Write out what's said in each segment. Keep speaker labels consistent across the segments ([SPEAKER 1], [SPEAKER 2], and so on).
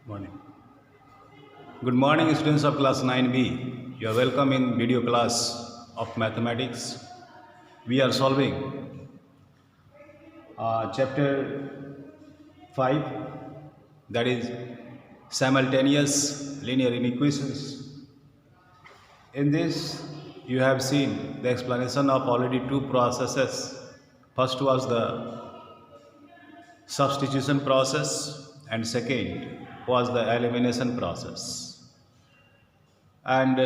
[SPEAKER 1] Morning. Good morning, students of class 9B. You are welcome in video class of mathematics. We are solving chapter 5, that is simultaneous linear inequations. In this, you have seen the explanation of already two processes. First was the substitution process, and second was the elimination process. And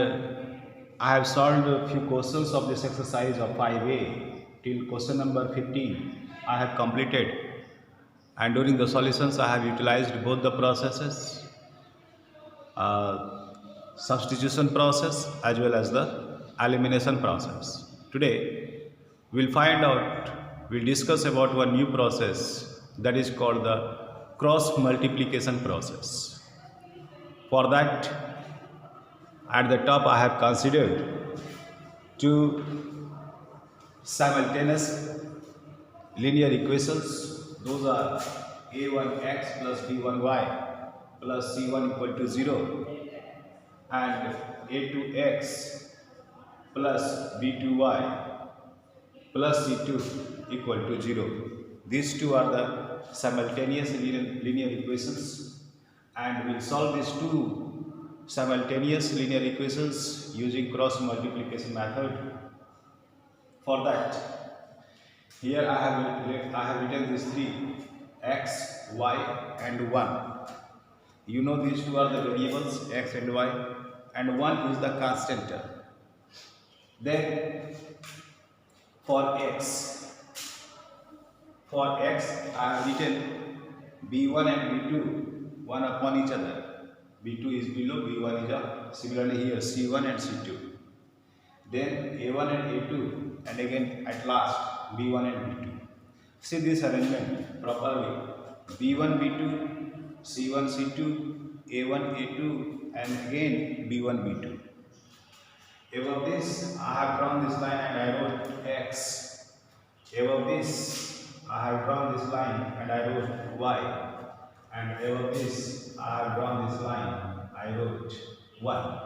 [SPEAKER 1] I have solved a few questions of this exercise of 5A till question number 15 I have completed, and during the solutions I have utilized both the processes, substitution process as well as the elimination process. Today we'll discuss about one new process, that is called the cross multiplication process. For that, at the top I have considered two simultaneous linear equations. Those are a1x plus b1y plus c1 equal to 0 and a2x plus b2y plus c2 equal to 0. These two are the simultaneous linear equations, and we'll solve these two simultaneous linear equations using cross multiplication method. For that, here I have written these three: x, y, and 1. You know these two are the variables x and y, and 1 is the constant term. Then for x I have written b1 and b2 one upon each other. b2 is below, b1 is up. Similarly here c1 and c2. Then a1 and a2, and again at last b1 and b2. See this arrangement properly: b1 b2, c1 c2, a1 a2, and again b1 b2. Above this I have drawn this line and I wrote x. Above this I have drawn this line and I wrote y. And above this I have drawn this line, I wrote 1.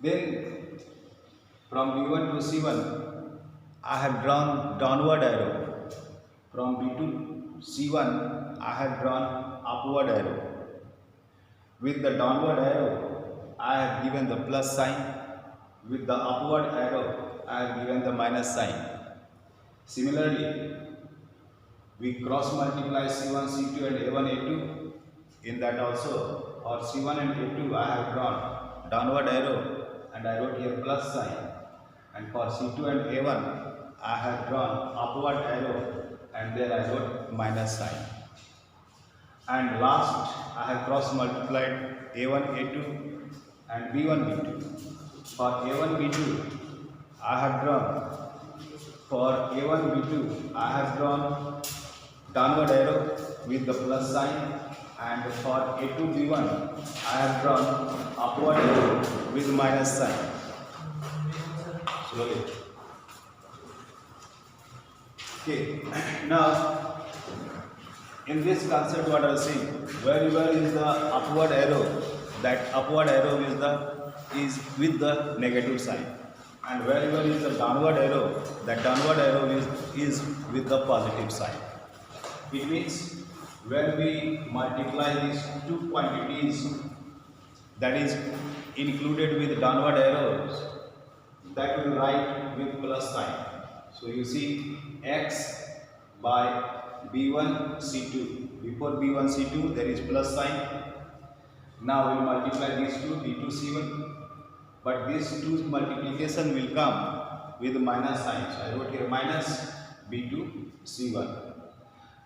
[SPEAKER 1] Then from b1 to c1 I have drawn downward arrow. From b2 to c1 I have drawn upward arrow. With the downward arrow I have given the plus sign. With the upward arrow I have given the minus sign. Similarly, we cross multiply c1, c2 and a1, a2. In that also, for c1 and a2 I have drawn downward arrow and I wrote here plus sign. And for c2 and a1 I have drawn upward arrow and there I wrote minus sign. And last, I have cross multiplied a1, a2 and b1, b2. For a1, b2 I have drawn, for a1, b2 I have drawn downward arrow with the plus sign, and for a2, b1 I have drawn upward arrow with minus sign. Slowly. Okay, now in this concept what I see, wherever is the upward arrow, that upward arrow is with the negative sign, and wherever is the downward arrow, that downward arrow is with the positive sign. It means when we multiply these two quantities, that is included with downward arrows, that will write with plus sign. So you see x by b1 c2. Before b1 c2 there is plus sign. Now we multiply these two, b2 c1, but this two multiplication will come with minus sign. So I wrote here minus b2 c1.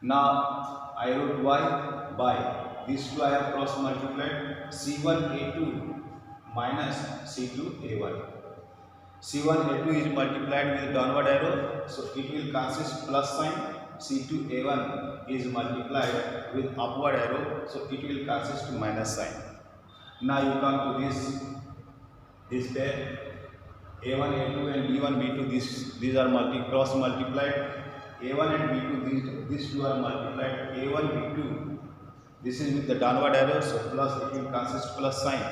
[SPEAKER 1] Now I wrote y by these two I have cross multiplied, c1 a2 minus c2 a1. c1 a2 is multiplied with downward arrow, so it will consist plus sign. c2 a1 is multiplied with upward arrow, so it will consist minus sign. Now you come to this pair, a1 a2 and b1 b2, these are cross multiplied. A1 and B2, these two are multiplied. A1, B2, this is with the downward arrow, so plus it will consist plus sign.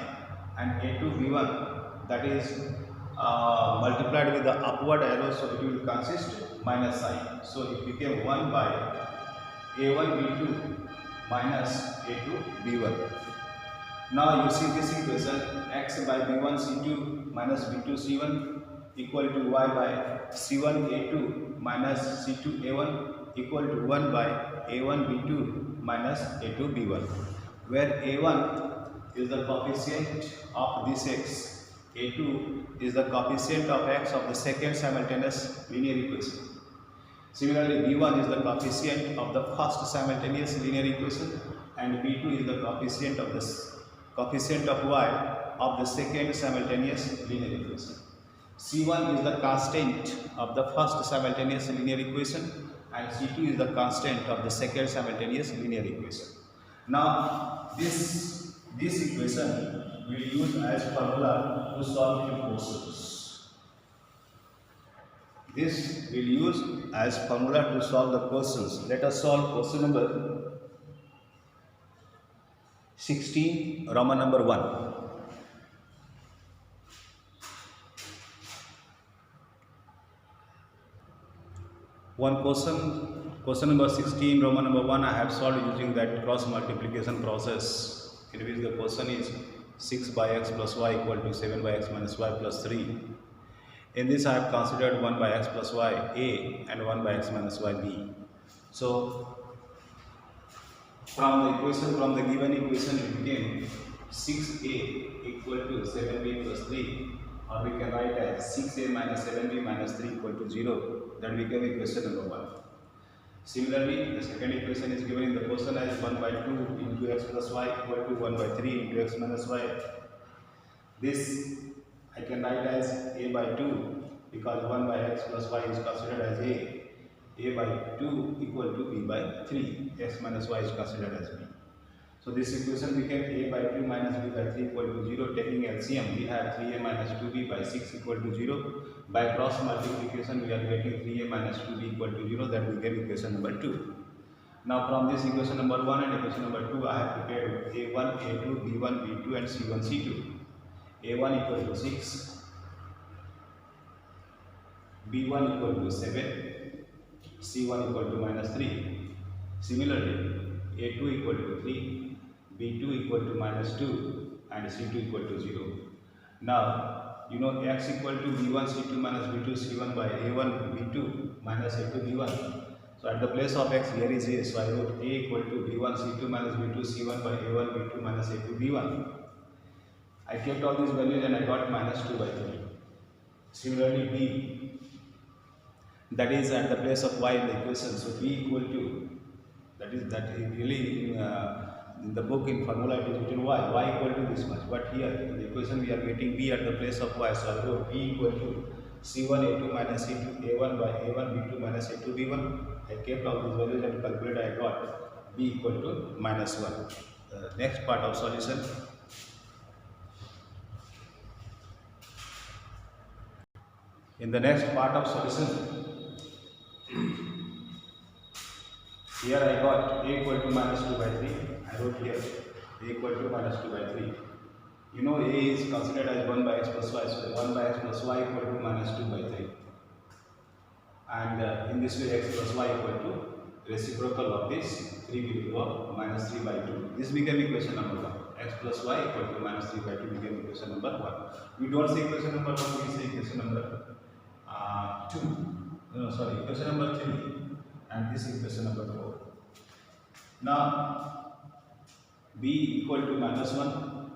[SPEAKER 1] And A2, B1, that is multiplied with the upward arrow, so it will consist minus sign. So it became 1 by A1, B2 minus A2, B1. Now you see this equation, x by B1 C2 minus B2 C1 equal to y by C1 A2 minus C2 A1 equal to 1 by A1 B2 minus A2 B1, where A1 is the coefficient of this x, A2 is the coefficient of x of the second simultaneous linear equation. Similarly, B1 is the coefficient of the first simultaneous linear equation, and B2 is the coefficient of y of the second simultaneous linear equation. C1 is the constant of the first simultaneous linear equation, and C2 is the constant of the second simultaneous linear equation. Now this equation we will use as formula to solve the questions. This we will use as formula to solve the questions. Let us solve question number 16, Roman number 1. Question number 16, Roman number 1, I have solved using that cross multiplication process, in which the question is 6 by x plus y equal to 7 by x minus y plus 3. In this I have considered 1 by x plus y a and 1 by x minus y b. So from the given equation we became 6a equal to 7b plus 3, or we can write as 6a minus 7b minus 3 equal to 0. That became equation number 1. Similarly, the second equation is given in the question as 1 by 2 into x plus y equal to 1 by 3 into x minus y. This I can write as a by 2, because 1 by x plus y is considered as a by 2 equal to b by 3, x minus y is considered as b. So this equation became a by 2 minus b by 3 equal to 0. Taking LCM, we have 3a minus 2b by 6 equal to 0. By cross multiplication, we are getting 3a minus 2b equal to 0. That became equation number 2. Now from this equation number 1 and equation number 2, I have prepared a1, a2, b1, b2 and c1, c2. a1 equal to 6, b1 equal to 7, c1 equal to minus 3. Similarly, a2 equal to 3, b2 equal to minus 2 and c2 equal to 0. Now, you know x equal to b1 c2 minus b2 c1 by a1 b2 minus a2 b1. So at the place of x here is a, so I wrote a equal to b1 c2 minus b2 c1 by a1 b2 minus a2 b1. I kept all these values and I got minus 2 by 3. Similarly, b, that is at the place of y in the equation, so b equal to, that is really in the book in formula it is written y equal to this much, but here in the equation we are getting b at the place of y, so I wrote b equal to c1 a2 minus c2 a1 by a1 b2 minus a2 b1. I kept all these values and calculated, I got b equal to minus 1. Next part of solution. In the next part of solution, here I got a equal to minus 2 by 3. I wrote here a equal to minus 2 by 3. You know a is considered as 1 by x plus y, so 1 by x plus y equal to minus 2 by 3. And in this way x plus y equal to reciprocal of this 3 will become minus 3 by 2. This became equation number 1. X plus y equal to minus 3 by 2 became equation number 1. We don't say equation number 1, we say equation number 2. No, sorry, equation number 3. And this is equation number 4. Now b equal to minus 1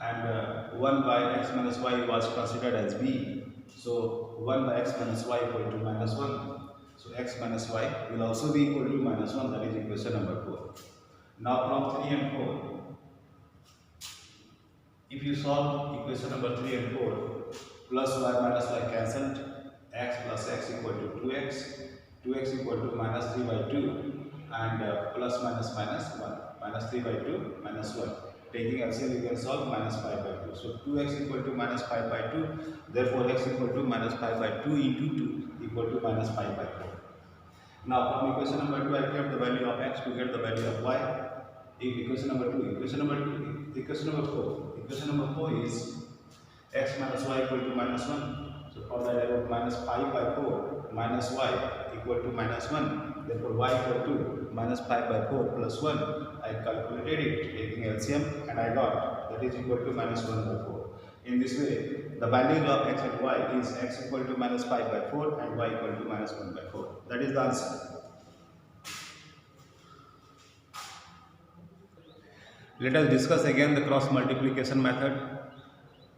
[SPEAKER 1] and 1 by x minus y was considered as b. So 1 by x minus y equal to minus 1. So x minus y will also be equal to minus 1, that is equation number 4. Now from 3 and 4, if you solve equation number 3 and 4, plus y minus y cancelled, x plus x equal to 2x, 2x equal to minus 3 by 2 and plus minus minus 1, minus 3 by 2 minus 1. Taking LCM you can solve minus 5 by 2. So 2x equal to minus 5 by 2, therefore x equal to minus 5 by 2 into 2 equal to minus 5 by 4. Now from equation number 2 I get the value of x to get the value of y. Equation number 2, equation number 2, equation number 4. Equation number 4 is x minus y equal to minus 1. So for that I wrote minus 5 by 4 minus y equal to minus 1. Therefore y equal to minus 5 by 4 plus 1. I calculated it taking LCM and I got that is equal to minus 1 by 4. In this way, the values of x and y is x equal to minus 5 by 4 and y equal to minus 1 by 4. That is the answer. Let us discuss again the cross multiplication method.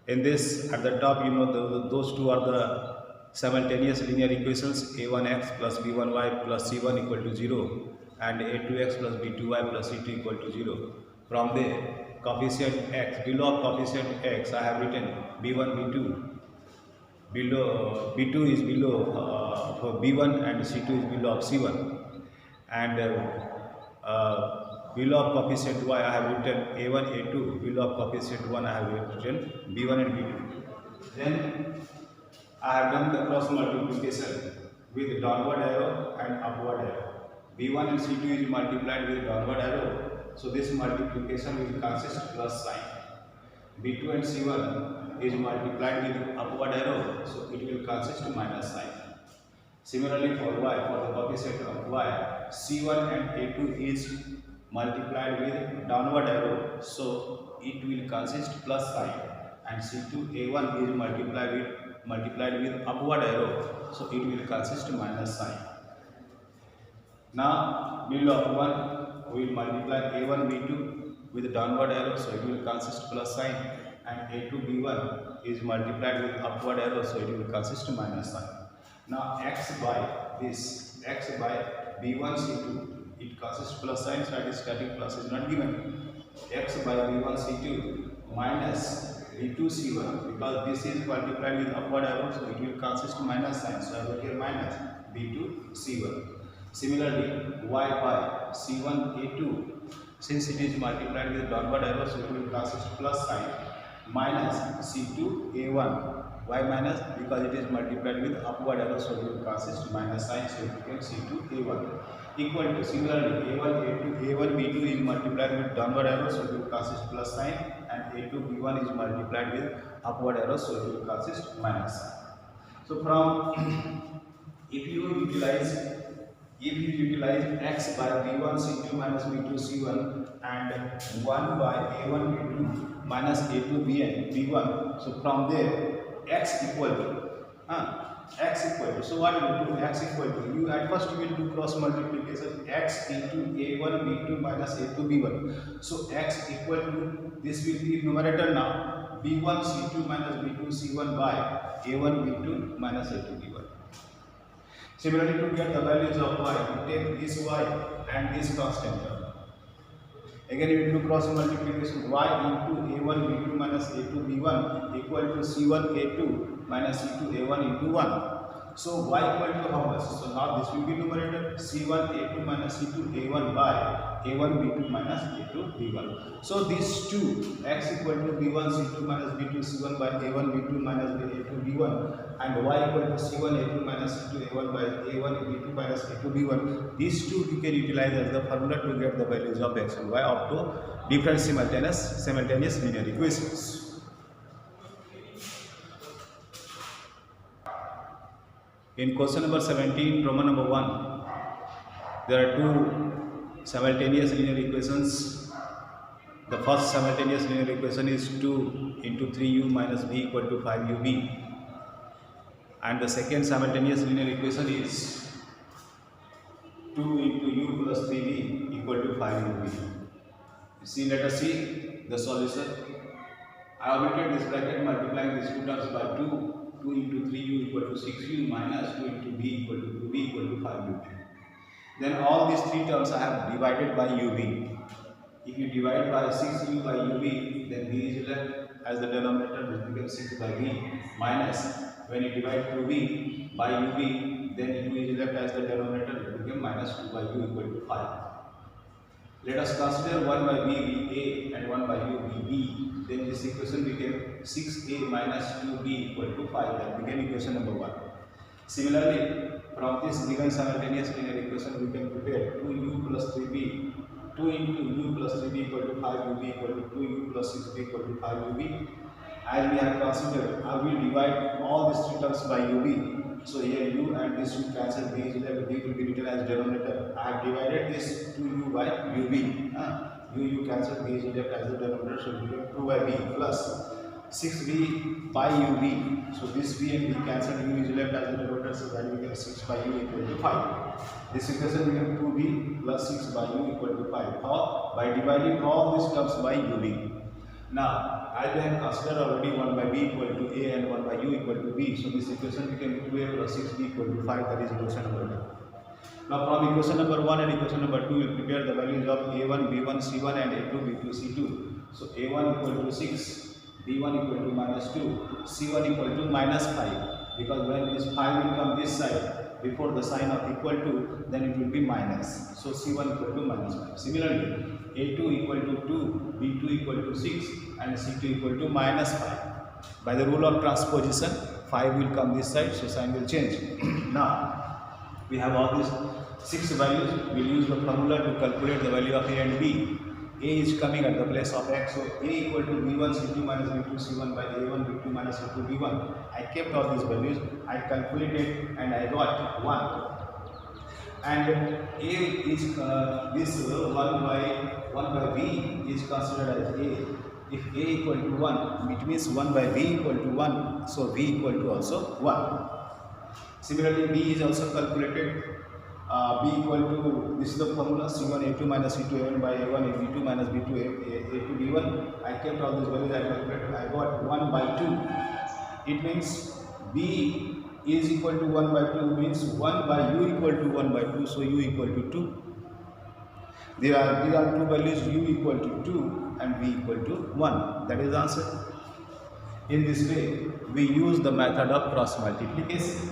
[SPEAKER 1] In this, at the top, you know those two are the simultaneous linear equations a1x plus b1y plus c1 equal to 0 and a2x plus b2y plus c2 equal to 0. From there, coefficient x, below coefficient x I have written b1, b2. Below b2 is below for b1 and c2 is below of c1. And below of coefficient y I have written a1, a2. Below of coefficient 1 I have written b1 and b2. Then I have done the cross multiplication with downward arrow and upward arrow. b1 and c2 is multiplied with downward arrow. So this multiplication will consist plus sign. b2 and c1 is multiplied with upward arrow. So it will consist minus sign. Similarly for y, for the coefficient of y, c1 and a2 is multiplied with downward arrow, so it will consist plus sign, and c2 a1 is multiplied with upward arrow, so it will consist minus sign. Now below of 1 we will multiply a1 b2 with downward arrow, so it will consist plus sign, and a2 b1 is multiplied with upward arrow, so it will consist minus sign. Now x by this, x by b1 c2, it consists plus sign, static plus is not given. X by b1 c2 minus b2 c1, because this is multiplied with upward arrow, so it will consist minus sign, so I will here minus b2 c1. Similarly y by c1 a2, since it is multiplied with downward arrow, so it will consist plus sign minus c2 a1. Why minus? Because it is multiplied with upward arrow, so it will consist minus sign, so it becomes c2 a1 equal to, similarly a1 b2 is multiplied with downward arrow, so it will consist plus sign, and a2 b1 is multiplied with upward arrow, so it will consist minus sign. So from if you utilize x by b1 c2 minus b2 c1 and 1 by a1 b2 minus a2 b1, so from there x equal to, so what you will do, x equal to, you at first you will do cross multiplication, x into a1 b2 minus a2 b1, so x equal to, this will be numerator now, b1 c2 minus b2 c1 by a1 b2 minus a2 b1. Similarly, to get the values of y, you take this y and this constant term. Again you will do cross multiplication, y into a1 b2 minus a2 b1 equal to c1 a2 minus c2 a1 into 1. So y equal to how much? So now this will be numerator, c1 a2 minus c2 a1 by a1 b2 minus a2 b1. So these two, x equal to b1 c2 minus b2 c1 by a1 b2 minus a2 b1 and y equal to c1 a2 minus c2 a1 by a1 b2 minus a2 b1, these two you can utilize as the formula to get the values of x and y up to different simultaneous linear equations. In question number 17, Roman number 1, there are two simultaneous linear equations. The first simultaneous linear equation is 2 into 3u minus b equal to 5ub. And the second simultaneous linear equation is 2 into u plus 3b equal to 5ub. See, let us see the solution. I have written this bracket multiplying these two terms by 2. 2 into 3u equal to 6u minus 2 into b equal to 2b equal to 5ub. Then all these three terms I have divided by ub. If you divide by 6u by ub, then b is left as the denominator, which becomes 6 by b, minus when you divide 2b by ub, then u is left as the denominator, which becomes minus 2 by u equal to 5. Let us consider 1 by b be a and 1 by u be b. Then this equation became 6a minus 2b equal to 5. That became equation number 1. Similarly, from this given simultaneous linear equation we can prepare 2u plus 3b, 2 into u plus 3b equal to 5ub equal to 2u plus 6b equal to 5ub. As we have considered, I will divide all these three terms by ub. So here u and this will cancel, b is left, b will be written as denominator. I have divided this 2u by ub. U cancel, b is left as the denominator, so we get 2 by b plus 6b by ub. So this b and b cancel, u is left as the denominator, so then we get 6 by u equal to 5. This equation we get 2b plus 6 by u equal to 5. How? By dividing all these terms by ub. Now, as we have considered already 1 by b equal to a and 1 by u equal to b, so this equation became 2a plus 6b equal to 5, that is equation number 2. Now, from equation number 1 and equation number 2, we will prepare the values of a1, b1, c1 and a2, b2, c2. So, a1 equal to 6, b1 equal to minus 2, c1 equal to minus 5, because when this 5 will come this side, before the sign of equal to, then it will be minus. So, c1 equal to minus 5. Similarly, a2 equal to 2, b2 equal to 6 and c2 equal to minus 5. By the rule of transposition, 5 will come this side, so sign will change. Now, we have all these 6 values. We will use the formula to calculate the value of a and b. A is coming at the place of x, so a equal to b1 c2 minus b2 c1 by a1 b2 minus a2 b1. I kept all these values, I calculated and I got 1. And a is this 1 by b is considered as a. If a equal to 1, it means 1 by b equal to 1, so b equal to also 1. Similarly, b is also calculated. B equal to, this is the formula, c1 a2 minus c2 a1 by a1 b2 minus b2 a2 b1. I kept all these values, I calculated, I got 1 by 2. It means b is equal to 1 by 2 means 1 by u equal to 1 by 2, so u equal to 2. These are two values, u equal to 2 and v equal to 1. That is the answer. In this way, we use the method of cross multiplication.